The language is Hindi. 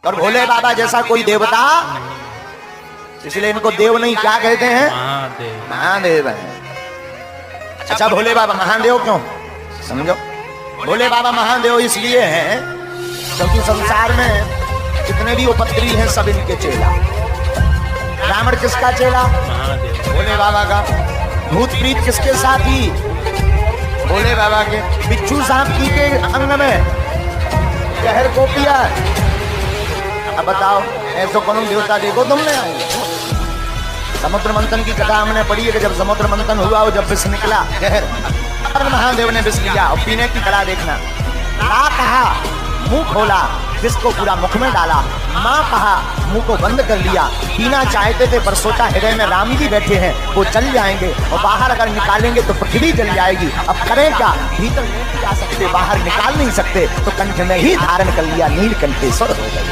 और भोले बाबा जैसा कोई देवता, इसलिए इनको देव नहीं क्या कहते हैं? महादेव है। अच्छा भोले बाबा महादेव क्यों? समझो, भोले बाबा महादेव इसलिए हैं क्योंकि संसार में जितने भी उपद्रवी हैं सब इनके चेला। रावण किसका चेला? भोले बाबा का। भूत प्रीत किसके साथी? भोले बाबा के। बिच्छू सांप की के अंग में जहर को पिया। अब बताओ ऐसा कौन देवता देखो तुमने? समुद्र मंथन की कथा हमने पढ़ी है कि जब समुद्र मंथन हुआ, जब विष निकला जहर, महादेव ने विष लिया और पीने की कला देखना। माँ कहा, मुंह खोला, विष को पूरा मुख में डाला। माँ कहा, मुंह को बंद कर लिया। पीना चाहते थे पर सोचा हृदय में राम जी बैठे हैं, वो चल जाएंगे और बाहर अगर निकालेंगे तो पृथ्वी जल जाएगी। अब करें क्या? भीतर नहीं जा सकते, बाहर निकाल नहीं सकते, तो कंठ में ही धारण कर लिया, नीलकंठेश्वर हो गए।